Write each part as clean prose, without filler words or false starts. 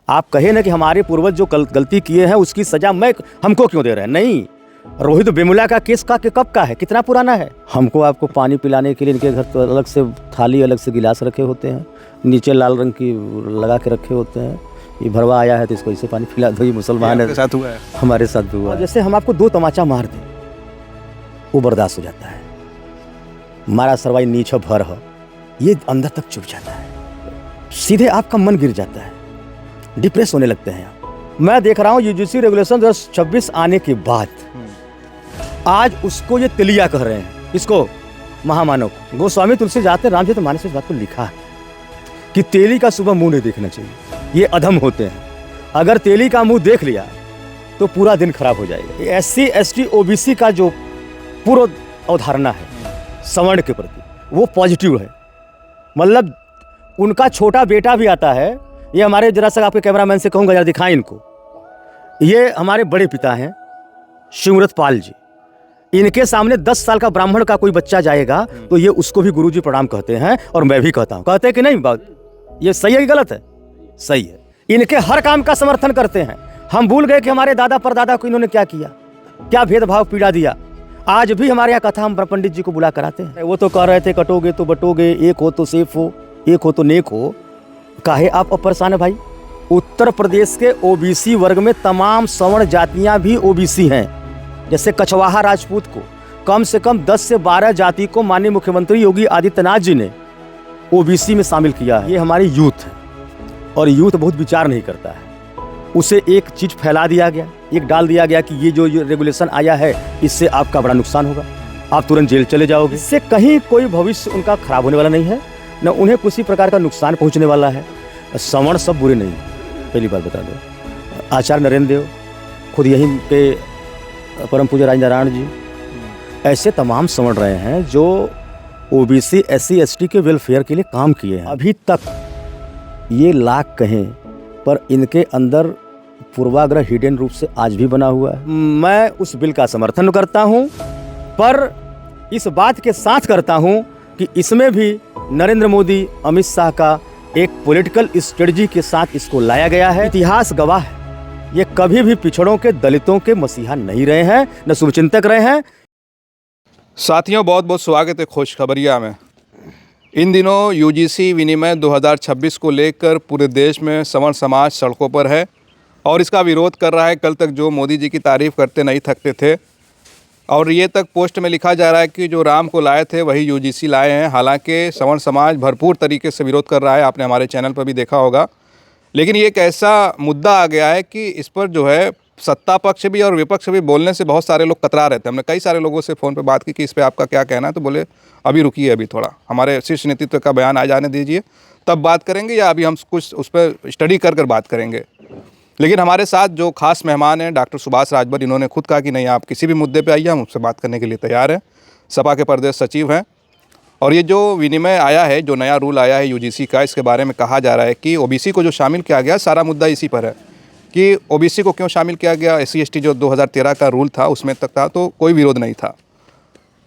आप कहे ना कि हमारे पूर्वज जो गलती किए हैं उसकी सजा हमको क्यों दे रहे हैं? नहीं, रोहित वेमुला का केस कब का है, कितना पुराना है? हमको आपको पानी पिलाने के लिए इनके घर तो अलग से थाली, अलग से गिलास रखे होते हैं, नीचे लाल रंग की लगा के रखे होते हैं। ये भरवा आया है तो इसको इसे पानी पिला दो, ये मुसलमान है। साथ हुआ है, हमारे साथ भी हुआ। जैसे हम आपको 2 तमाचा मार दें वो बर्दाश्त हो जाता है, मारा सरवाई नीच भर हो, ये अंदर तक चुभ जाता है, सीधे आपका मन गिर जाता है, डिप्रेस होने लगते हैं आप। मैं देख रहा हूँ यूजीसी रेगुलेशन 2026 आने के बाद आज उसको ये तिलिया कह रहे हैं, इसको महामानव को। गोस्वामी तुलसी जाते रामचरितमानस में इस बात को लिखा है कि तेली का सुबह मुंह नहीं देखना चाहिए, ये अधम होते हैं। अगर तेली का मुंह देख लिया तो पूरा दिन खराब हो जाएगा। SC ST OBC का जो पूर्व अवधारणा है सवर्ण के प्रति वो पॉजिटिव है। मतलब उनका छोटा बेटा भी आता है, ये हमारे जरा सा आपके कैमरामैन से कहूँगा जरा दिखाएं इनको, ये हमारे बड़े पिता हैं शिवव्रत पाल जी। इनके सामने 10 साल का ब्राह्मण का कोई बच्चा जाएगा तो ये उसको भी गुरुजी प्रणाम कहते हैं, और मैं भी कहता हूँ। कहते हैं कि नहीं बात ये सही है कि गलत है? सही है। इनके हर काम का समर्थन करते हैं। हम भूल गए कि हमारे दादा परदादा को इन्होंने क्या किया, क्या भेदभाव पीड़ा दिया। आज भी हमारे यहाँ कथा हम पंडित जी को बुला कर आते हैं। वो तो कह रहे थे कटोगे तो बटोगे, एक हो तो सेफ हो, एक हो तो नेक हो। काहे आप परेशान है भाई? उत्तर प्रदेश के OBC वर्ग में तमाम सवर्ण जातियां भी OBC हैं। जैसे कछवाहा राजपूत को कम से कम 10 से 12 जाति को माननीय मुख्यमंत्री योगी आदित्यनाथ जी ने OBC में शामिल किया है। ये हमारी यूथ है, और यूथ बहुत विचार नहीं करता है। उसे एक चीज फैला दिया गया, एक डाल दिया गया कि ये जो रेगुलेशन आया है इससे आपका बड़ा नुकसान होगा, आप तुरंत जेल चले जाओगे। इससे कहीं कोई भविष्य उनका खराब होने वाला नहीं है, न उन्हें किसी प्रकार का नुकसान पहुंचने वाला है। सवर्ण सब बुरे नहीं, पहली बात बता दो। आचार्य नरेंद्र देव खुद यहीं पे, परम पूज्य राजनारायण जी, ऐसे तमाम सवर्ण रहे हैं जो OBC SC ST के वेलफेयर के लिए काम किए हैं। अभी तक ये लाख कहें पर इनके अंदर पूर्वाग्रह हिडन रूप से आज भी बना हुआ है। मैं उस बिल का समर्थन करता हूं, पर इस बात के साथ करता हूं कि इसमें भी नरेंद्र मोदी, अमित शाह का एक पॉलिटिकल स्ट्रेटजी के साथ इसको लाया गया है। इतिहास गवाह है, ये कभी भी पिछड़ों के, दलितों के मसीहा नहीं रहे हैं, न शुभचिंतक रहे हैं। साथियों, बहुत बहुत स्वागत है खुशखबरिया में। इन दिनों UGC विनिमय 2026 को लेकर पूरे देश में सवर्ण समाज सड़कों पर है और इसका विरोध कर रहा है। कल तक जो मोदी जी की तारीफ़ करते नहीं थकते थे, और ये तक पोस्ट में लिखा जा रहा है कि जो राम को लाए थे वही UGC लाए हैं। हालांकि सवर्ण समाज भरपूर तरीके से विरोध कर रहा है, आपने हमारे चैनल पर भी देखा होगा। लेकिन ये एक ऐसा मुद्दा आ गया है कि इस पर जो है सत्ता पक्ष भी और विपक्ष भी बोलने से बहुत सारे लोग कतरा रहते हैं। हमने कई सारे लोगों से फ़ोन पे बात की कि इस पर आपका क्या कहना है, तो बोले अभी रुकिए, अभी थोड़ा हमारे शीर्ष नेतृत्व का बयान आ जाने दीजिए, तब बात करेंगे, या अभी हम कुछ उस पर स्टडी कर बात करेंगे। लेकिन हमारे साथ जो खास मेहमान हैं डॉक्टर सुभाष राजभर, इन्होंने खुद कहा कि नहीं, आप किसी भी मुद्दे पे आइए, हम उससे बात करने के लिए तैयार हैं। सपा के प्रदेश सचिव हैं। और ये जो विनिमय आया है, जो नया रूल आया है UGC का, इसके बारे में कहा जा रहा है कि OBC को जो शामिल किया गया, सारा मुद्दा इसी पर है कि OBC को क्यों शामिल किया गया। SC ST जो 2013 का रूल था उसमें तक था तो कोई विरोध नहीं था।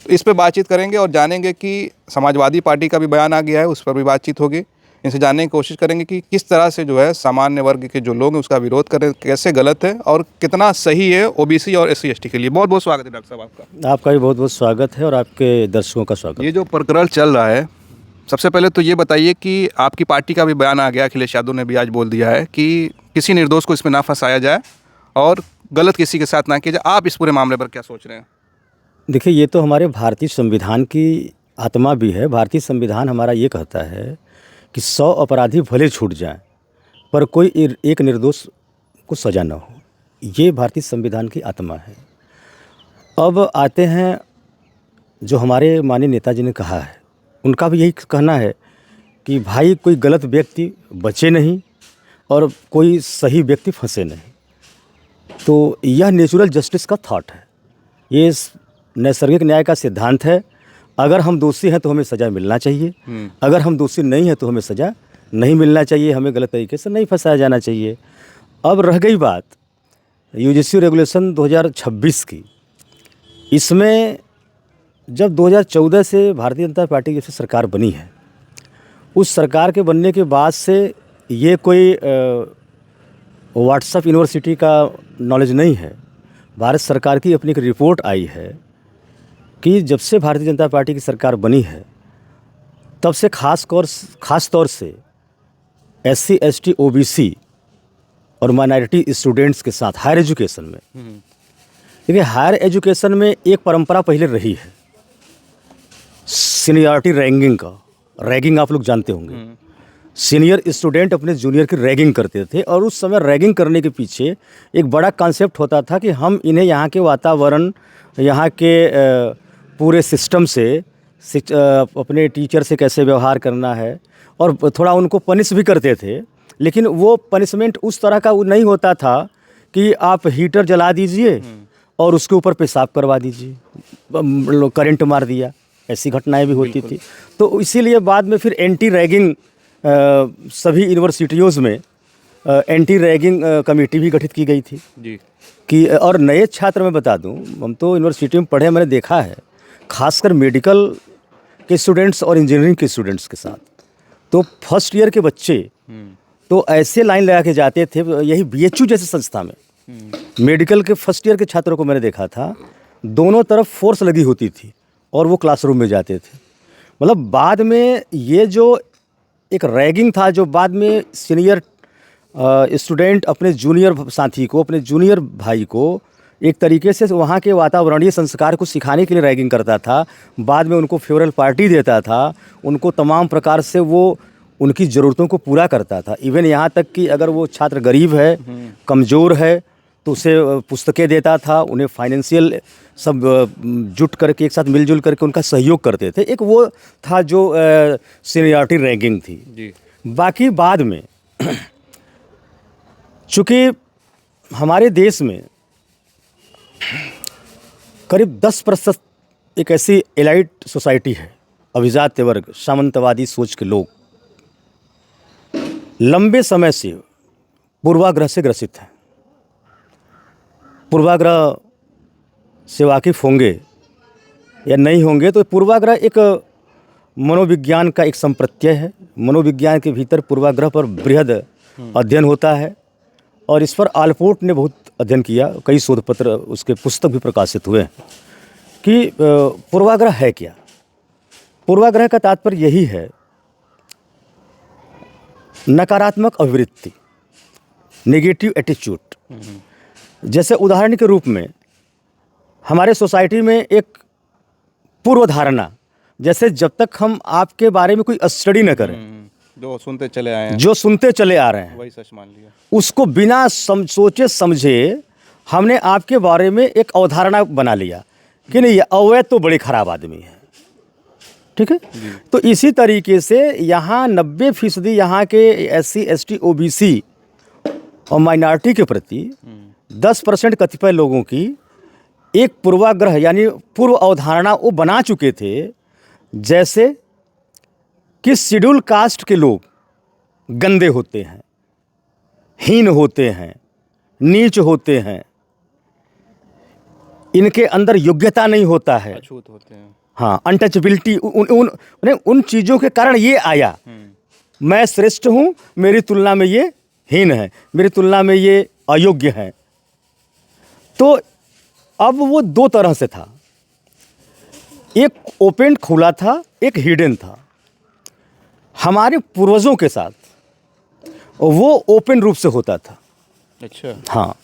तो इस पर बातचीत करेंगे और जानेंगे कि समाजवादी पार्टी का भी बयान आ गया है, उस पर भी बातचीत होगी। इनसे जानने की कोशिश करेंगे कि किस तरह से जो है सामान्य वर्ग के जो लोग हैं उसका विरोध करें, कैसे गलत है और कितना सही है OBC और SC ST के लिए। बहुत बहुत स्वागत है डॉक्टर साहब आपका। आपका भी बहुत बहुत स्वागत है और आपके दर्शकों का स्वागत। ये जो प्रकरण चल रहा है, सबसे पहले तो ये बताइए कि आपकी पार्टी का भी बयान आ गया, अखिलेश यादव ने भी आज बोल दिया है कि किसी निर्दोष को इसमें ना फंसाया जाए और गलत किसी के साथ ना किया जाए। आप इस पूरे मामले पर क्या सोच रहे हैं? देखिए, ये तो हमारे भारतीय संविधान की आत्मा भी है। भारतीय संविधान हमारा ये कहता है कि 100 अपराधी भले छूट जाएं पर कोई एक निर्दोष को सज़ा न हो। ये भारतीय संविधान की आत्मा है। अब आते हैं जो हमारे माननीय नेताजी ने कहा है, उनका भी यही कहना है कि भाई कोई गलत व्यक्ति बचे नहीं और कोई सही व्यक्ति फंसे नहीं। तो यह नेचुरल जस्टिस का थॉट है, ये नैसर्गिक न्याय का सिद्धांत है। अगर हम दोषी हैं तो हमें सज़ा मिलना चाहिए, अगर हम दोषी नहीं हैं तो हमें सज़ा नहीं मिलना चाहिए, हमें गलत तरीके से नहीं फंसाया जाना चाहिए। अब रह गई बात UGC रेगुलेशन 2026 की, इसमें जब 2014 से भारतीय जनता पार्टी जैसे सरकार बनी है, उस सरकार के बनने के बाद से ये कोई व्हाट्सएप यूनिवर्सिटी का नॉलेज नहीं है। भारत सरकार की अपनी एक रिपोर्ट आई है कि जब से भारतीय जनता पार्टी की सरकार बनी है तब से खास तौर से SC ST OBC और माइनॉरिटी स्टूडेंट्स के साथ हायर एजुकेशन में, देखिए हायर एजुकेशन में एक परंपरा पहले रही है सीनियरिटी रैंकिंग का। रैगिंग आप लोग जानते होंगे। सीनियर स्टूडेंट अपने जूनियर की रैगिंग करते थे और उस समय रैगिंग करने के पीछे एक बड़ा कॉन्सेप्ट होता था कि हम इन्हें यहाँ के वातावरण, यहाँ के पूरे सिस्टम से अपने टीचर से कैसे व्यवहार करना है और थोड़ा उनको पनिश भी करते थे। लेकिन वो पनिशमेंट उस तरह का नहीं होता था कि आप हीटर जला दीजिए और उसके ऊपर पेशाब करवा दीजिए, करंट मार दिया, ऐसी घटनाएं भी होती थी। तो इसीलिए बाद में फिर एंटी रैगिंग सभी यूनिवर्सिटियों में एंटी रैगिंग कमेटी भी गठित की गई थी जी। कि और नए छात्र मैं बता दूं, हम तो यूनिवर्सिटी में पढ़े, मैंने देखा है खासकर मेडिकल के स्टूडेंट्स और इंजीनियरिंग के स्टूडेंट्स के साथ, तो फर्स्ट ईयर के बच्चे तो ऐसे लाइन लगा के जाते थे। यही BHU जैसे संस्था में मेडिकल के फर्स्ट ईयर के छात्रों को मैंने देखा था, दोनों तरफ फोर्स लगी होती थी और वो क्लासरूम में जाते थे। मतलब बाद में ये जो एक रैगिंग था, जो बाद में सीनियर स्टूडेंट अपने जूनियर साथी को, अपने जूनियर भाई को एक तरीके से वहाँ के वातावरणीय संस्कार को सिखाने के लिए रैगिंग करता था। बाद में उनको फेवरल पार्टी देता था, उनको तमाम प्रकार से वो उनकी ज़रूरतों को पूरा करता था। इवन यहाँ तक कि अगर वो छात्र गरीब है, कमज़ोर है, तो उसे पुस्तकें देता था, उन्हें फाइनेंशियल सब जुट करके एक साथ मिलजुल करके उनका सहयोग करते थे। एक वो था जो सीनियरिटी रैंकिंग थी जी। बाकी बाद में चूँकि हमारे देश में करीब 10% एक ऐसी एलाइट सोसाइटी है, अभिजात वर्ग, सामंतवादी सोच के लोग लंबे समय से पूर्वाग्रह से ग्रसित हैं। पूर्वाग्रह से वाकिफ़ होंगे या नहीं होंगे, तो पूर्वाग्रह एक मनोविज्ञान का एक संप्रत्यय है। मनोविज्ञान के भीतर पूर्वाग्रह पर बृहद अध्ययन होता है और इस पर आलपोर्ट ने बहुत अध्ययन किया, कई शोध पत्र, उसके पुस्तक भी प्रकाशित हुए कि पूर्वाग्रह है क्या। पूर्वाग्रह का तात्पर्य यही है नकारात्मक अभिवृत्ति, नेगेटिव एटीट्यूड। जैसे उदाहरण के रूप में हमारे सोसाइटी में एक पूर्व धारणा, जैसे जब तक हम आपके बारे में कोई स्टडी न करें, जो सुनते चले आए हैं, जो सुनते चले आ रहे हैं, वही सच मान लिया, उसको उसको बिना सोचे समझे हमने आपके बारे में एक अवधारणा बना लिया कि नहीं, ये अवैध तो बड़े खराब आदमी है। ठीक है। तो इसी तरीके से यहाँ 90% यहाँ के SC ST OBC और माइनॉरिटी के प्रति 10% कतिपय लोगों की एक पूर्वाग्रह यानी पूर्व अवधारणा वो बना चुके थे, जैसे कि शेड्यूल कास्ट के लोग गंदे होते हैं, हीन होते हैं, नीच होते हैं, इनके अंदर योग्यता नहीं होता है, अछूत होते हैं। हाँ, अनटचबिलिटी, उन चीज़ों के कारण ये आया, मैं श्रेष्ठ हूँ, मेरी तुलना में ये हीन है, मेरी तुलना में ये अयोग्य है। तो अब वो दो तरह से था, एक ओपन खुला था, एक हिडन था। हमारे पूर्वजों के साथ वो ओपन रूप से होता था। अच्छा। हाँ,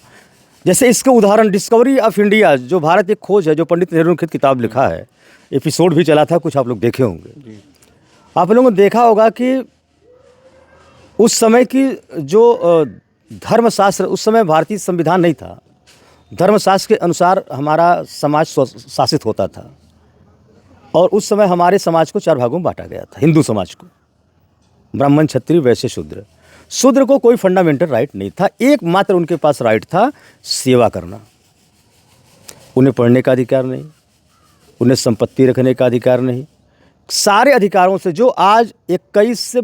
जैसे इसके उदाहरण डिस्कवरी ऑफ इंडिया, जो भारत एक खोज है, जो पंडित नेहरू ने किताब लिखा है, एपिसोड भी चला था, कुछ आप लोग देखे होंगे। आप लोगों ने देखा होगा कि उस समय की जो धर्मशास्त्र, उस समय भारतीय संविधान नहीं था, धर्मशास्त्र के अनुसार हमारा समाज शासित होता था और उस समय हमारे समाज को 4 भागों में बांटा गया था। हिंदू समाज को ब्राह्मण, क्षत्रिय, वैश्य, शूद्र। शूद्र को कोई फंडामेंटल राइट नहीं था, एकमात्र उनके पास राइट था सेवा करना। उन्हें पढ़ने का अधिकार नहीं, उन्हें संपत्ति रखने का अधिकार नहीं। सारे अधिकारों से जो आज 21 से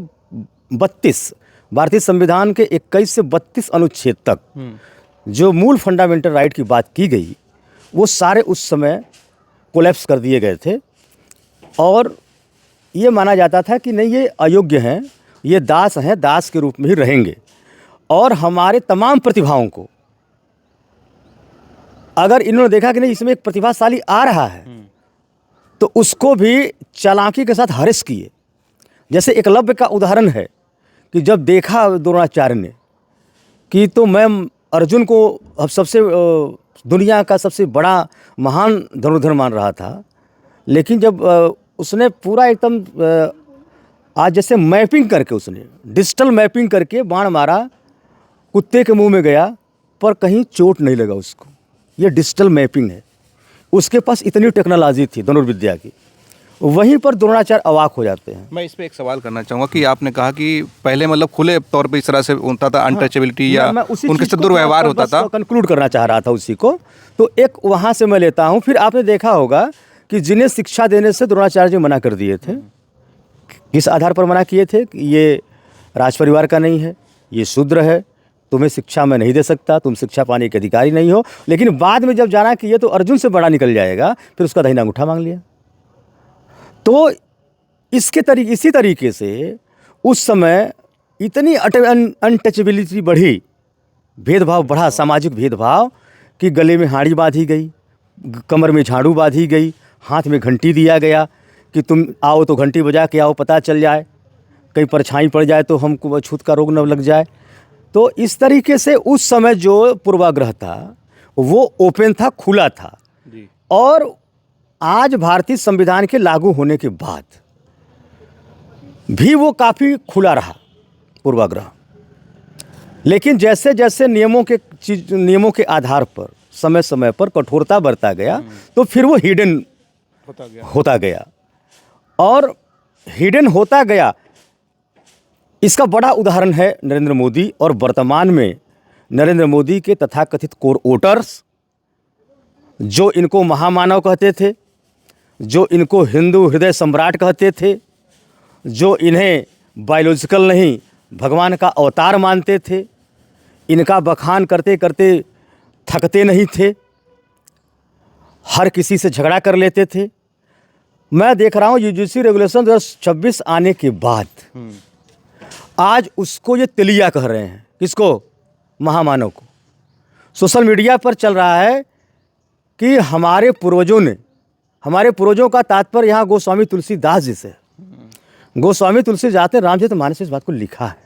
32 भारतीय संविधान के 21 से 32 अनुच्छेद तक जो मूल फंडामेंटल राइट की बात की गई, वो सारे उस समय कोलैप्स कर दिए गए थे और ये माना जाता था कि नहीं, ये अयोग्य हैं, ये दास हैं, दास के रूप में ही रहेंगे। और हमारे तमाम प्रतिभाओं को अगर इन्होंने देखा कि नहीं इसमें एक प्रतिभाशाली आ रहा है तो उसको भी चालाकी के साथ हरेस किए। जैसे एकलव्य का उदाहरण है कि जब देखा द्रोणाचार्य ने कि तो मैं अर्जुन को अब सबसे दुनिया का सबसे बड़ा महान धनुर्धर मान रहा था, लेकिन जब उसने पूरा एकदम आज जैसे मैपिंग करके उसने डिजिटल मैपिंग करके बाण मारा, कुत्ते के मुंह में गया पर कहीं चोट नहीं लगा उसको। ये डिजिटल मैपिंग है, उसके पास इतनी टेक्नोलॉजी थी धनुर्विद्या की। वहीं पर द्रोणाचार्य अवाक हो जाते हैं। मैं इस पे एक सवाल करना चाहूँगा कि आपने कहा कि पहले मतलब खुले तौर पे इस तरह से होता था अनटचेबिलिटी या उनके से दुर्व्यवहार होता था। कंक्लूड करना चाह रहा था उसी को, तो एक वहाँ से मैं लेता हूँ। फिर आपने देखा होगा कि जिन्हें शिक्षा देने से द्रोणाचार्य जी मना कर दिए थे, किस आधार पर मना किए थे कि ये राज परिवार का नहीं है, ये शूद्र है, तुम्हें शिक्षा मैं नहीं दे सकता, तुम शिक्षा पाने के अधिकारी नहीं हो। लेकिन बाद में जब जाना कि ये तो अर्जुन से बड़ा निकल जाएगा, फिर उसका दाहिना अंगूठा मांग लिया। तो इसी तरीके से उस समय इतनी अनटचेबिलिटी बढ़ी, भेदभाव बढ़ा, सामाजिक भेदभाव कि गले में हाड़ी बांधी गई, कमर में झाड़ू बांधी गई, हाथ में घंटी दिया गया कि तुम आओ तो घंटी बजा के आओ, पता चल जाए, कहीं परछाई पड़ जाए तो हमको छूत का रोग न लग जाए। तो इस तरीके से उस समय जो पूर्वाग्रह था वो ओपन था, खुला था जी। और आज भारतीय संविधान के लागू होने के बाद भी वो काफ़ी खुला रहा पूर्वाग्रह। लेकिन जैसे जैसे नियमों के आधार पर समय समय पर कठोरता बरता गया तो फिर वो हिडन होता गया और हिडन होता गया। इसका बड़ा उदाहरण है नरेंद्र मोदी और वर्तमान में नरेंद्र मोदी के तथाकथित कोर वोटर्स, जो इनको महामानव कहते थे, जो इनको हिंदू हृदय सम्राट कहते थे, जो इन्हें बायोलॉजिकल नहीं भगवान का अवतार मानते थे, इनका बखान करते करते थकते नहीं थे, हर किसी से झगड़ा कर लेते थे। मैं देख रहा हूँ यूजीसी रेगुलेशन 2026 आने के बाद आज उसको ये तिलिया कह रहे हैं। किसको? महामानव को। सोशल मीडिया पर चल रहा है कि हमारे पूर्वजों का तात्पर्य यहाँ गोस्वामी तुलसीदास जी से। गोस्वामी तुलसीदास ने रामचरितमानस में इस बात को लिखा है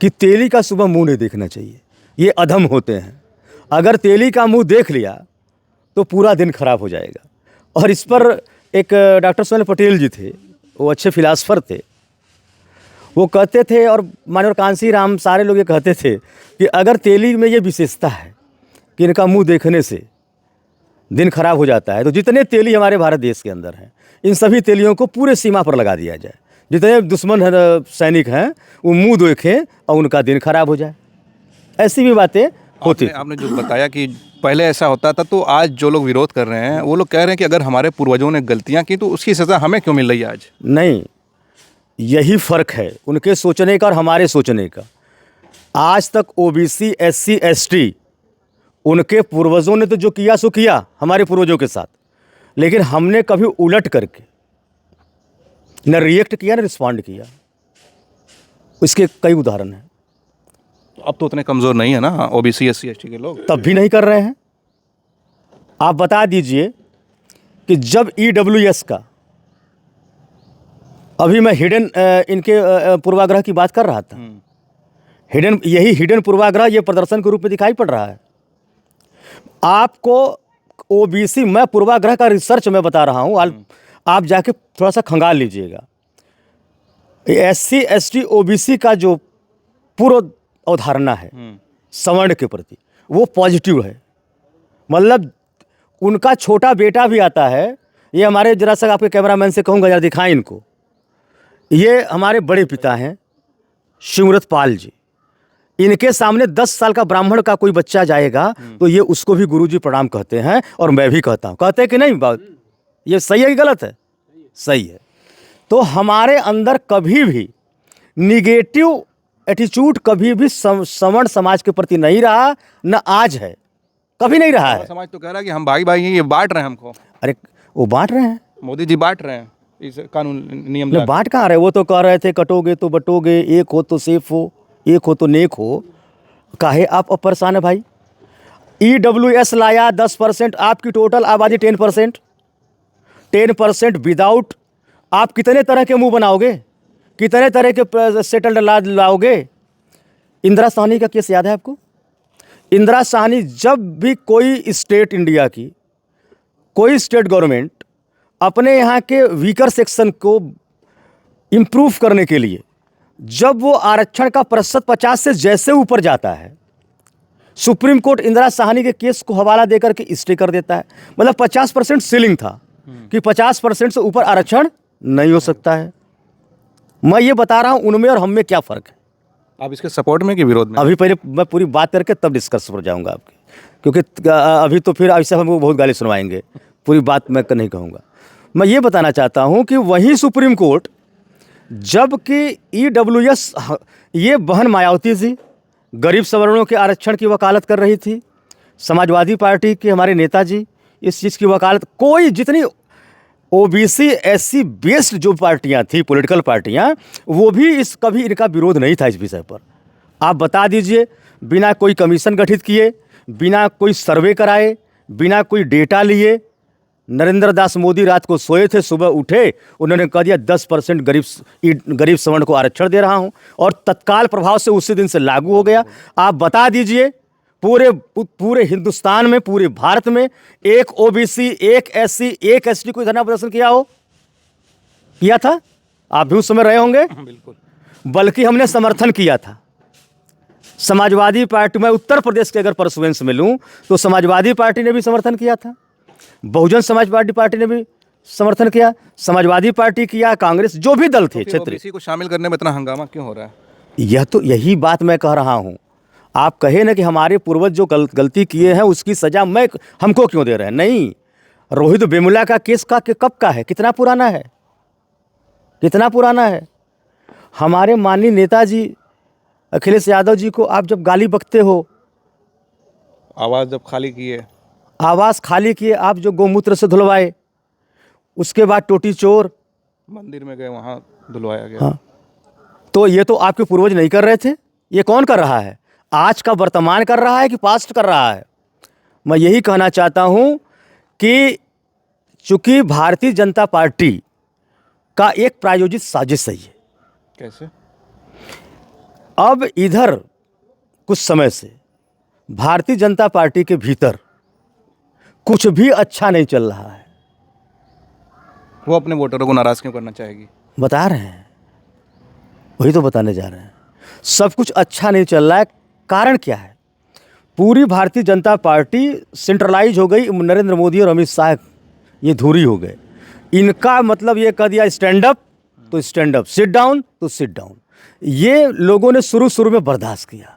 कि तेली का सुबह मुंह नहीं देखना चाहिए, ये अधम होते हैं। अगर तेली का मुंह देख लिया तो पूरा दिन खराब हो जाएगा। और इस पर एक डॉक्टर सोहेल पटेल जी थे, वो अच्छे फिलासफर थे, वो कहते थे और मानवर कांसी राम सारे लोग ये कहते थे कि अगर तेली में ये विशेषता है कि इनका मुंह देखने से दिन खराब हो जाता है तो जितने तेली हमारे भारत देश के अंदर हैं इन सभी तेलियों को पूरे सीमा पर लगा दिया जाए। जितने दुश्मन सैनिक हैं वो मुंह देखें और उनका दिन खराब हो जाए। ऐसी भी बातें होती। आपने जो बताया कि पहले ऐसा होता था, तो आज जो लोग विरोध कर रहे हैं वो लोग कह रहे हैं कि अगर हमारे पूर्वजों ने गलतियां की तो उसकी सज़ा हमें क्यों मिल रही है आज? नहीं, यही फ़र्क है उनके सोचने का और हमारे सोचने का। आज तक ओबीसी SC ST उनके पूर्वजों ने तो जो किया सो किया हमारे पूर्वजों के साथ, लेकिन हमने कभी उलट करके न रिएक्ट किया न रिस्पॉन्ड किया। इसके कई उदाहरण हैं। अब तो उतने कमज़ोर नहीं है ना OBC SC ST के लोग, तब भी नहीं कर रहे हैं। आप बता दीजिए कि जब EWS का, अभी मैं हिडन इनके पूर्वाग्रह की बात कर रहा था, यही हिडन पूर्वाग्रह ये प्रदर्शन के रूप में दिखाई पड़ रहा है आपको। OBC, मैं पूर्वाग्रह का रिसर्च मैं बता रहा हूँ, आप जाके थोड़ा सा खंगाल लीजिएगा। SC ST OBC का जो पूर्व अवधारणा है सवर्ण के प्रति वो पॉजिटिव है। मतलब उनका छोटा बेटा भी आता है, ये हमारे जरा सा आपके कैमरामैन से कहूँगा जरा दिखाएं इनको, ये हमारे बड़े पिता हैं शिवव्रत पाल जी। इनके सामने 10 साल का ब्राह्मण का कोई बच्चा जाएगा तो ये उसको भी गुरुजी प्रणाम कहते हैं और मैं भी कहता हूँ। कहते हैं कि नहीं बात? ये सही है कि गलत है? सही है। तो हमारे अंदर कभी भी निगेटिव एटीट्यूड कभी भी सवर्ण समाज के प्रति नहीं रहा, न आज है, कभी नहीं रहा है। समाज तो कह रहा है कि हम भाई भाई हैं, ये बांट रहे हैं हमको। अरे वो बांट रहे हैं, मोदी जी बांट रहे हैं इस कानून नियम। बांट कहाँ रहे? वो तो कह रहे थे कटोगे तो बटोगे, एक हो तो सेफ हो, एक हो तो नेक हो, काहे आप अब परेशान है भाई? EWS लाया 10%, आपकी टोटल आबादी 10%, 10% विदाउट, आप कितने तरह के मुंह बनाओगे, कितने तरह के सेटल्ड लाओगे? इंदिरा साहनी का केस याद है आपको? इंदिरा साहनी, जब भी कोई स्टेट, इंडिया की कोई स्टेट गवर्नमेंट अपने यहाँ के वीकर सेक्शन को इम्प्रूव करने के लिए जब वो आरक्षण का प्रतिशत 50 से जैसे ऊपर जाता है, सुप्रीम कोर्ट इंदिरा साहनी के केस को हवाला देकर के स्टे कर देता है। मतलब 50% सीलिंग था कि 50% से ऊपर आरक्षण नहीं हो सकता है। मैं ये बता रहा हूँ उनमें और हम में क्या फ़र्क है। आप इसके सपोर्ट में कि विरोध में? अभी पहले मैं पूरी बात करके तब डिस्कस पर जाऊँगा आपके, क्योंकि अभी तो फिर ऐसे हमको बहुत गाली सुनवाएंगे। पूरी बात मैं नहीं कहूँगा। मैं ये बताना चाहता हूँ कि वही सुप्रीम कोर्ट, जबकि EWS, ये बहन मायावती जी गरीब सवर्णों के आरक्षण की वकालत कर रही थी, समाजवादी पार्टी के हमारे नेताजी इस चीज़ की वकालत, कोई जितनी OBC SC बेस्ड जो पार्टियां थी, पॉलिटिकल पार्टियां, वो भी इस कभी इनका विरोध नहीं था इस विषय पर। आप बता दीजिए, बिना कोई कमीशन गठित किए, बिना कोई सर्वे कराए, बिना कोई डेटा लिए, नरेंद्र दास मोदी रात को सोए थे, सुबह उठे, उन्होंने कह दिया 10% गरीब सवर्ण को आरक्षण दे रहा हूं, और तत्काल प्रभाव से उसी दिन से लागू हो गया। आप बता दीजिए, पूरे हिंदुस्तान में, पूरे भारत में एक OBC, एक SC, एक ST कोई धरना प्रदर्शन किया था? आप भी उस समय रहे होंगे। बिल्कुल। बल्कि हमने समर्थन किया था। समाजवादी पार्टी, मैं उत्तर प्रदेश के अगर परसुएंस में लूं तो समाजवादी पार्टी ने भी समर्थन किया था, बहुजन समाजवादी पार्टी ने भी समर्थन किया, समाजवादी पार्टी किया, कांग्रेस, जो भी दल थे क्षेत्रीय। OBC को शामिल करने में इतना हंगामा क्यों हो रहा है? यही बात मैं कह रहा हूं। आप कहे ना कि हमारे पूर्वज जो गलती किए हैं उसकी सजा हमको क्यों दे रहे हैं? नहीं, रोहित वेमुला का केस कब का है, कितना पुराना है, कितना पुराना है? हमारे माननीय नेताजी अखिलेश यादव जी को आप जब गाली बकते हो, आवाज़ जब खाली किए, आवाज़ खाली किए, आप जो गौमूत्र से धुलवाए, उसके बाद टोटी चोर मंदिर में गए, वहाँ धुलवाया गया। हाँ, तो ये तो आपके पूर्वज नहीं कर रहे थे, ये कौन कर रहा है? आज का वर्तमान कर रहा है कि पास्ट कर रहा है? मैं यही कहना चाहता हूं कि चूंकि भारतीय जनता पार्टी का एक प्रायोजित साजिश है ये। कैसे? अब इधर कुछ समय से भारतीय जनता पार्टी के भीतर कुछ भी अच्छा नहीं चल रहा है। वो अपने वोटरों को नाराज़ क्यों करना चाहेगी? बता रहे हैं, वही तो बताने जा रहे हैं। सब कुछ अच्छा नहीं चल रहा है, कारण क्या है? पूरी भारतीय जनता पार्टी सेंट्रलाइज हो गई, नरेंद्र मोदी और अमित शाह ये धुरी हो गए। इनका मतलब ये कह दिया स्टैंड अप तो स्टैंड अप, सिट डाउन तो सिट डाउन। ये लोगों ने शुरू में बर्दाश्त किया,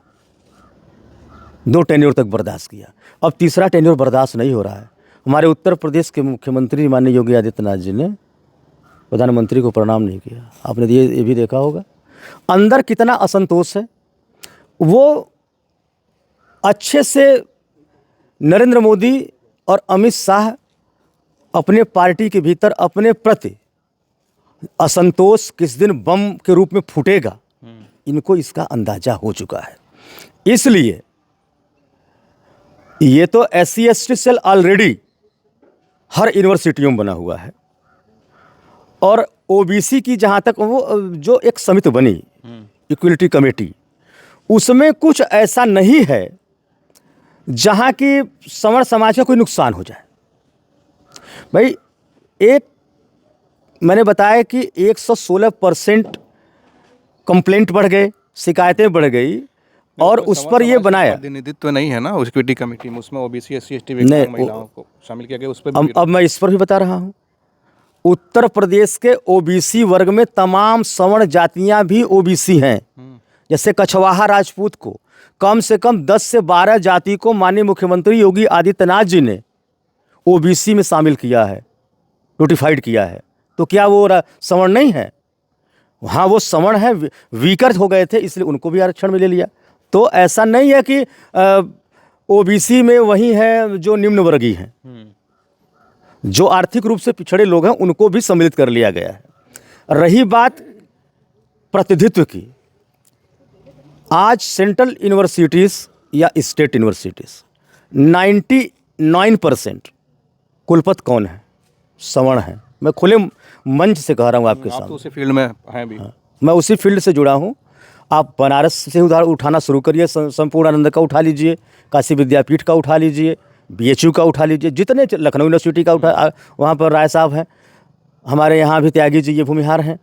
2 टेन्योर तक बर्दाश्त किया, अब तीसरा टेन्योर बर्दाश्त नहीं हो रहा है। हमारे उत्तर प्रदेश के मुख्यमंत्री माननीय योगी आदित्यनाथ जी ने प्रधानमंत्री को प्रणाम नहीं किया। आपने ये भी देखा होगा अंदर कितना असंतोष है। वो अच्छे से नरेंद्र मोदी और अमित शाह अपने पार्टी के भीतर अपने प्रति असंतोष किस दिन बम के रूप में फूटेगा, इनको इसका अंदाजा हो चुका है। इसलिए ये तो SC ST सेल ऑलरेडी हर यूनिवर्सिटियों में बना हुआ है, और OBC की जहाँ तक वो जो एक समिति बनी, इक्वलिटी कमेटी, उसमें कुछ ऐसा नहीं है जहाँ की सवर्ण समाज का कोई नुकसान हो जाए। भाई, एक मैंने बताया कि 116% कंप्लेंट बढ़ गए, शिकायतें बढ़ गई, और उस पर ये बनाया प्रतिनिधित्व नहीं है ना उस इक्विटी कमेटी में, उसमें OBC SC ST महिलाओं को शामिल किया गया, उस पर अब मैं इस पर भी बता रहा हूँ। उत्तर प्रदेश के OBC वर्ग में तमाम सवर्ण जातियां भी OBC हैं। जैसे कछवाहा राजपूत को कम से कम 10 से 12 जाति को माननीय मुख्यमंत्री योगी आदित्यनाथ जी ने OBC में शामिल किया है, नोटिफाइड किया है। तो क्या वो सवर्ण नहीं है? हाँ, वो सवर्ण है, वीकर हो गए थे, इसलिए उनको भी आरक्षण में ले लिया। तो ऐसा नहीं है कि OBC में वही है जो निम्न वर्गीय हैं, जो आर्थिक रूप से पिछड़े लोग हैं उनको भी सम्मिलित कर लिया गया है। रही बात प्रतिनिधित्व की, आज सेंट्रल यूनिवर्सिटीज़ या स्टेट यूनिवर्सिटीज़ 99% कुलपति कौन है? सवर्ण है। मैं खुले मंच से कह रहा हूँ आपके आप तो सामने। उसी फील्ड में हैं भी। मैं उसी फील्ड से जुड़ा हूँ। आप बनारस से उधार उठाना शुरू करिए, संपूर्णानंद का उठा लीजिए, काशी विद्यापीठ का उठा लीजिए, BHU का उठा लीजिए, जितने लखनऊ यूनिवर्सिटी का उठा, वहाँ पर राय साहब हैं, हमारे यहाँ भी त्यागी जी ये भूमिहार हैं।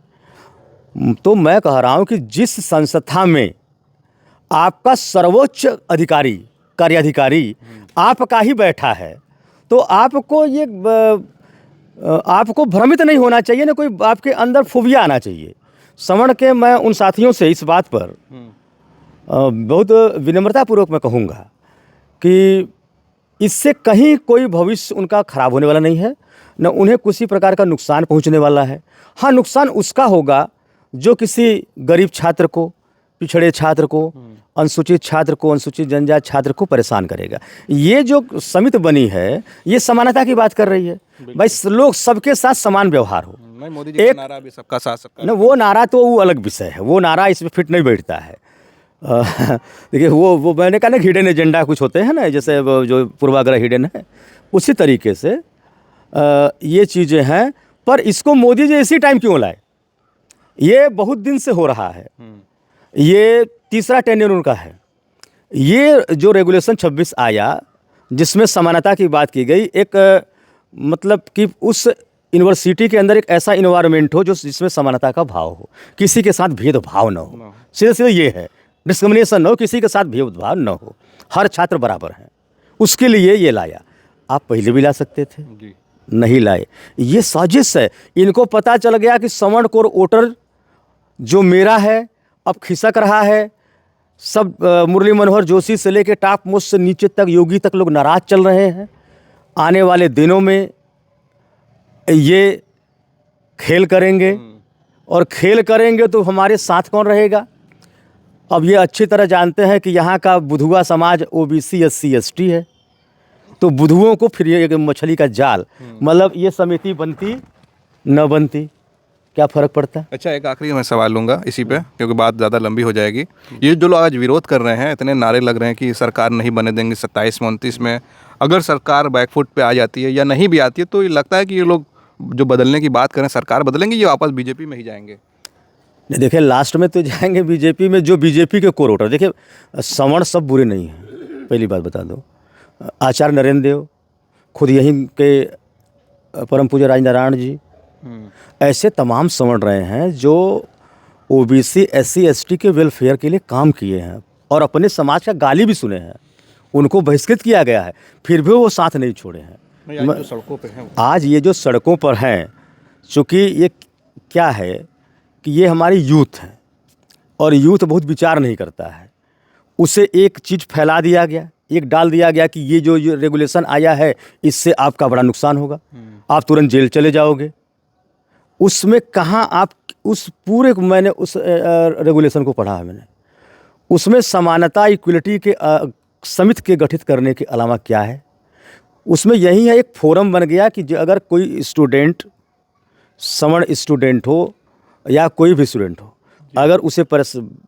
तो मैं कह रहा हूँ कि जिस संस्था में आपका सर्वोच्च अधिकारी, कार्याधिकारी आपका ही बैठा है, तो आपको ये आपको भ्रमित नहीं होना चाहिए, ना कोई आपके अंदर फूबिया आना चाहिए। सवर्ण के मैं उन साथियों से इस बात पर बहुत विनम्रतापूर्वक मैं कहूँगा कि इससे कहीं कोई भविष्य उनका खराब होने वाला नहीं है, न उन्हें किसी प्रकार का नुकसान पहुँचने वाला है। हाँ, नुकसान उसका होगा जो किसी गरीब छात्र को, पिछड़े छात्र को, अनुसूचित छात्र को, अनुसूचित जनजाति छात्र को परेशान करेगा। ये जो समिति बनी है, ये समानता की बात कर रही है। भाई लोग सबके साथ समान व्यवहार हो। नहीं, मोदी जी का नारा भी सबका साथ सबका न, वो नारा तो वो अलग विषय है, वो नारा इसमें फिट नहीं बैठता है। देखिए वो मैंने कहा ना, हिडन एजेंडा कुछ होते हैं ना, जैसे वो जो पूर्वाग्रह हिडन है, उसी तरीके से ये चीज़ें हैं। पर इसको मोदी जी इसी टाइम क्यों लाए? ये बहुत दिन से हो रहा है, ये तीसरा टेन्योर उनका है। ये जो रेगुलेशन 26 आया, जिसमें समानता की बात की गई, एक मतलब कि उस यूनिवर्सिटी के अंदर एक ऐसा इन्वायरमेंट हो जो जिसमें समानता का भाव हो, किसी के साथ भेदभाव न हो। सीधे सीधे ये है, डिस्क्रिमिनेशन न हो, किसी के साथ भेदभाव न हो, हर छात्र बराबर हैं। उसके लिए ये लाया। आप पहले भी ला सकते थे, नहीं लाए। ये साजिश है। इनको पता चल गया कि सवर्ण कोर वोटर जो मेरा है अब खिसक रहा है। सब मुरली मनोहर जोशी से लेके टॉप मोस्ट से नीचे तक, योगी तक लोग नाराज चल रहे हैं। आने वाले दिनों में ये खेल करेंगे, और खेल करेंगे तो हमारे साथ कौन रहेगा? अब ये अच्छी तरह जानते हैं कि यहाँ का बुधुआ समाज OBC SC ST है, तो बुधुओं को फिर ये मछली का जाल, मतलब ये समिति बनती न बनती, क्या फ़र्क पड़ता है? अच्छा, एक आखिरी मैं सवाल लूँगा इसी पे, क्योंकि बात ज़्यादा लंबी हो जाएगी। ये जो लोग आज विरोध कर रहे हैं, इतने नारे लग रहे हैं कि सरकार नहीं बने देंगे 27-29 में, अगर सरकार बैकफुट पे आ जाती है या नहीं भी आती है, तो ये लगता है कि ये लोग जो बदलने की बात करें, सरकार बदलेंगे, ये वापस बीजेपी में ही जाएंगे? नहीं, देखिए लास्ट में तो जाएंगे बीजेपी में, जो बीजेपी के कोर वोटर। देखिए सवर्ण सब बुरे नहीं हैं, पहली बात बता दो। आचार्य नरेंद्र देव, खुद यहीं के परम पूज्य राजनारायण जी, ऐसे तमाम सवर्ण रहे हैं जो OBC SC ST के वेलफेयर के लिए काम किए हैं और अपने समाज का गाली भी सुने हैं। उनको बहिष्कृत किया गया है, फिर भी वो साथ नहीं छोड़े हैं। जो सड़कों पे हैं, आज ये जो सड़कों पर हैं, चूँकि ये क्या है कि ये हमारी यूथ है, और यूथ बहुत विचार नहीं करता है। उसे एक चीज़ फैला दिया गया, एक डाल दिया गया कि ये जो रेगुलेशन आया है, इससे आपका बड़ा नुकसान होगा, आप तुरंत जेल चले जाओगे। उसमें कहाँ आप उस पूरे, मैंने उस रेगुलेशन को पढ़ा है मैंने, उसमें समानता, इक्वलिटी के समिति के गठित करने के अलावा क्या है? उसमें यही है, एक फोरम बन गया कि अगर कोई स्टूडेंट, सवर्ण स्टूडेंट हो या कोई भी स्टूडेंट हो, अगर उसे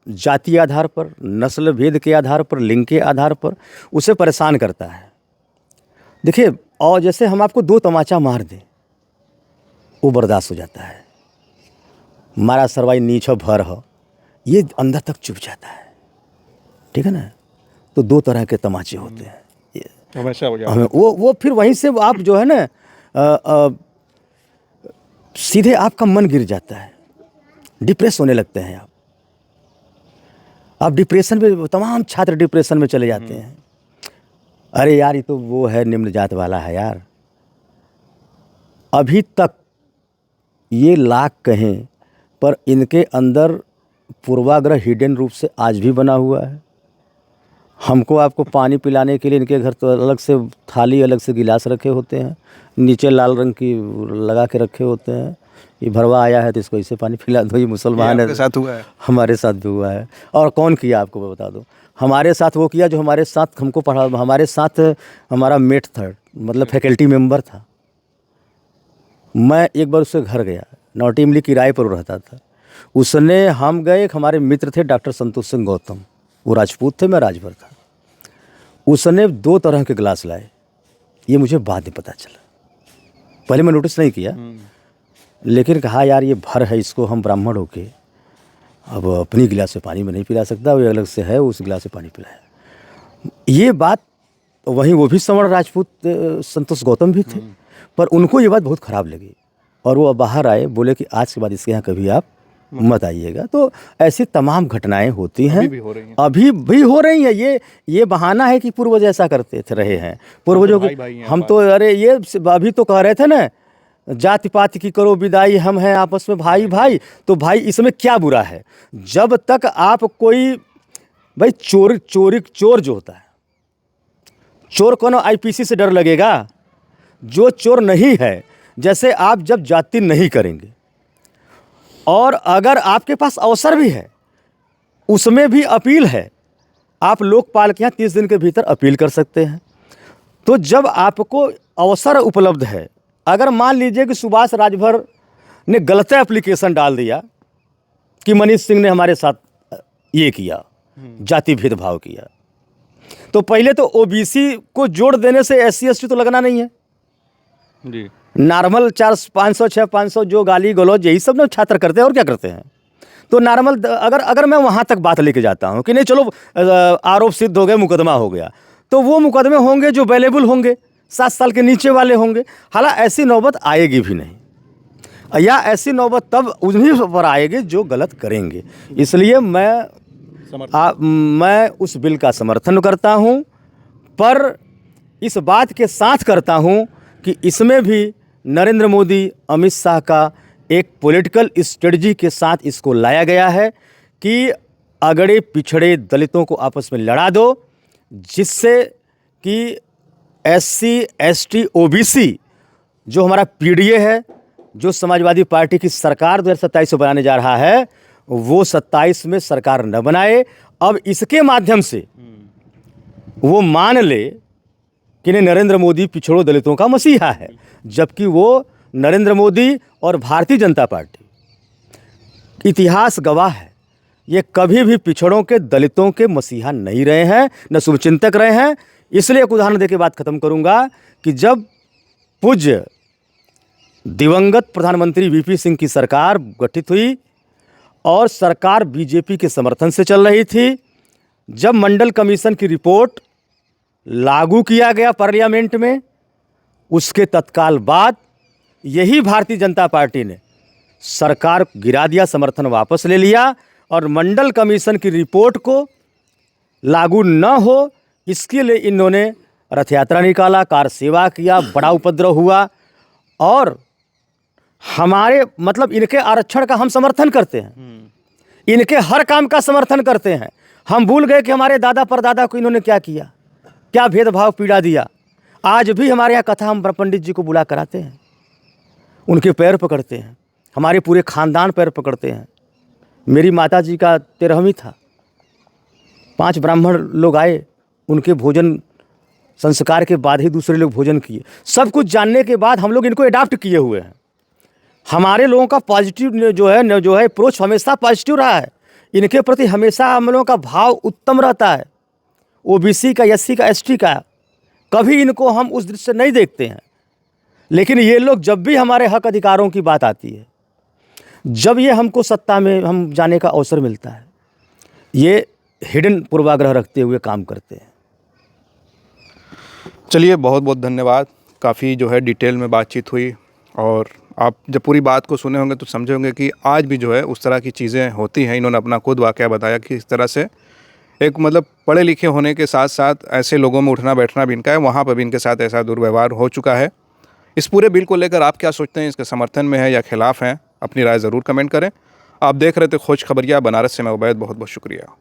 जाति आधार पर, नस्ल भेद के आधार पर, लिंग के आधार पर उसे परेशान करता है, देखिए, और जैसे हम आपको 2 तमाचा मार दें, वो बर्दाश्त हो जाता है। मारा सरवाई नीच भर हो, ये अंदर तक चुभ जाता है, ठीक है ना? तो 2 तरह के तमाचे होते हैं, हमेशा हो जाता हमें वो फिर वहीं से आप जो है ना, सीधे आपका मन गिर जाता है, डिप्रेस होने लगते हैं आप डिप्रेशन में, तमाम छात्र डिप्रेशन में चले जाते हैं। अरे यार, ये तो वो है, निम्न जात वाला है यार। अभी तक ये लाख कहें, पर इनके अंदर पूर्वाग्रह हिडन रूप से आज भी बना हुआ है। हमको आपको पानी पिलाने के लिए इनके घर तो अलग से थाली, अलग से गिलास रखे होते हैं, नीचे लाल रंग की लगा के रखे होते हैं। ये भरवा आया है तो इसको इसे पानी पिला दो, ये मुसलमान है। आपके साथ हुआ है? हमारे साथ भी हुआ है। और कौन किया आपको बता दो? हमारे साथ वो किया जो हमारे साथ हमको पढ़ा, हमारे साथ हमारा मेट था, मतलब फैकल्टी मेंबर था। मैं एक बार उसके घर गया, नौटिमली किराए पर रहता था। उसने, हम गए, हमारे मित्र थे डॉक्टर संतोष सिंह गौतम, वो राजपूत थे, मैं राजभर था। उसने 2 तरह के गिलास लाए, ये मुझे बाद में पता चला, पहले मैं नोटिस नहीं किया। लेकिन कहा यार ये भर है, इसको हम ब्राह्मण होके अब अपनी गिलास से पानी में नहीं पिला सकता, वो अलग से है, उस गिलास से पानी पिलाया। ये बात वहीं वो भी सवर्ण राजपूत संतोष गौतम भी थे, पर उनको ये बात बहुत ख़राब लगी और वो बाहर आए, बोले कि आज के बाद इसके यहाँ कभी आप मत आइएगा। तो ऐसी तमाम घटनाएं होती हैं, अभी भी हो रही हैं। ये बहाना है कि पूर्वज ऐसा करते थे, रहे हैं पूर्वजों के। हम तो अरे ये अभी तो कह रहे थे ना, जाति पाति की करो विदाई, हम हैं आपस में भाई भाई। तो भाई इसमें क्या बुरा है? जब तक आप कोई भाई चोर जो होता है, चोर को ना आईपीसी से डर लगेगा, जो चोर नहीं है, जैसे आप जब जाति नहीं करेंगे और अगर आपके पास अवसर भी है, उसमें भी अपील है, आप लोकपाल के यहाँ 30 दिन के भीतर अपील कर सकते हैं। तो जब आपको अवसर उपलब्ध है, अगर मान लीजिए कि सुभाष राजभर ने गलत एप्लीकेशन डाल दिया कि मनीष सिंह ने हमारे साथ ये किया, जाति भेदभाव किया, तो पहले तो ओबीसी को जोड़ देने से SC ST तो लगना नहीं है जी। नॉर्मल 400-500 600-500 जो गाली गलौज यही सब ना छात्र करते हैं, और क्या करते हैं। तो नॉर्मल अगर मैं वहाँ तक बात लेके जाता हूँ कि नहीं चलो आरोप सिद्ध हो गए, मुकदमा हो गया, तो वो मुकदमे होंगे जो अवेलेबल होंगे, 7 साल के नीचे वाले होंगे। हालांकि ऐसी नौबत आएगी भी नहीं, या ऐसी नौबत तब उन्हीं पर आएगी जो गलत करेंगे। इसलिए मैं उस बिल का समर्थन करता हूं, पर इस बात के साथ करता हूं कि इसमें भी नरेंद्र मोदी, अमित शाह का एक पॉलिटिकल स्ट्रेटजी के साथ इसको लाया गया है कि अगड़े पिछड़े दलितों को आपस में लड़ा दो, जिससे कि SC ST OBC जो हमारा PDA है, जो समाजवादी पार्टी की सरकार 2027 में बनाने जा रहा है, वो 27 में सरकार न बनाए। अब इसके माध्यम से वो मान ले कि नहीं, नरेंद्र मोदी पिछड़ों दलितों का मसीहा है, जबकि वो नरेंद्र मोदी और भारतीय जनता पार्टी इतिहास गवाह है, ये कभी भी पिछड़ों के दलितों के मसीहा नहीं रहे हैं, न शुभचिंतक रहे हैं। इसलिए एक उदाहरण देके बात खत्म करूंगा कि जब पूज्य दिवंगत प्रधानमंत्री VP सिंह की सरकार गठित हुई और सरकार BJP के समर्थन से चल रही थी, जब मंडल कमीशन की रिपोर्ट लागू किया गया पार्लियामेंट में, उसके तत्काल बाद यही भारतीय जनता पार्टी ने सरकार गिरा दिया, समर्थन वापस ले लिया और मंडल कमीशन की रिपोर्ट को लागू न हो इसके लिए इन्होंने रथ यात्रा निकाला, कार सेवा किया, बड़ा उपद्रव हुआ। और हमारे मतलब इनके आरक्षण का हम समर्थन करते हैं, इनके हर काम का समर्थन करते हैं। हम भूल गए कि हमारे दादा परदादा को इन्होंने क्या किया, क्या भेदभाव पीड़ा दिया। आज भी हमारे यहाँ कथा हम पंडित जी को बुला कराते हैं, उनके पैर पकड़ते हैं, हमारे पूरे खानदान पैर पकड़ते हैं। मेरी माता जी का 13वीं था, 5 ब्राह्मण लोग आए, उनके भोजन संस्कार के बाद ही दूसरे लोग भोजन किए। सब कुछ जानने के बाद हम लोग इनको अडॉप्ट किए हुए हैं। हमारे लोगों का पॉजिटिव जो है अप्रोच हमेशा पॉजिटिव रहा है, इनके प्रति हमेशा हम लोगों का भाव उत्तम रहता है। OBC का, SC का, ST का कभी इनको हम उस दृष्टि से नहीं देखते हैं। लेकिन ये लोग जब भी हमारे हक अधिकारों की बात आती है, जब ये हमको सत्ता में हम जाने का अवसर मिलता है, ये हिडन पूर्वाग्रह रखते हुए काम करते हैं। चलिए, बहुत बहुत धन्यवाद। काफ़ी जो है डिटेल में बातचीत हुई और आप जब पूरी बात को सुने होंगे तो समझे होंगे कि आज भी जो है उस तरह की चीज़ें होती हैं। इन्होंने अपना खुद वाक़या बताया कि इस तरह से एक मतलब पढ़े लिखे होने के साथ साथ ऐसे लोगों में उठना बैठना भी इनका है, वहाँ पर भी इनके साथ ऐसा दुर्व्यवहार हो चुका है। इस पूरे बिल को लेकर आप क्या सोचते हैं? इसके समर्थन में है या खिलाफ़ हैं? अपनी राय ज़रूर कमेंट करें। आप देख रहे थे खोज खबरिया बनारस से, मैं उबैद, बहुत बहुत शुक्रिया।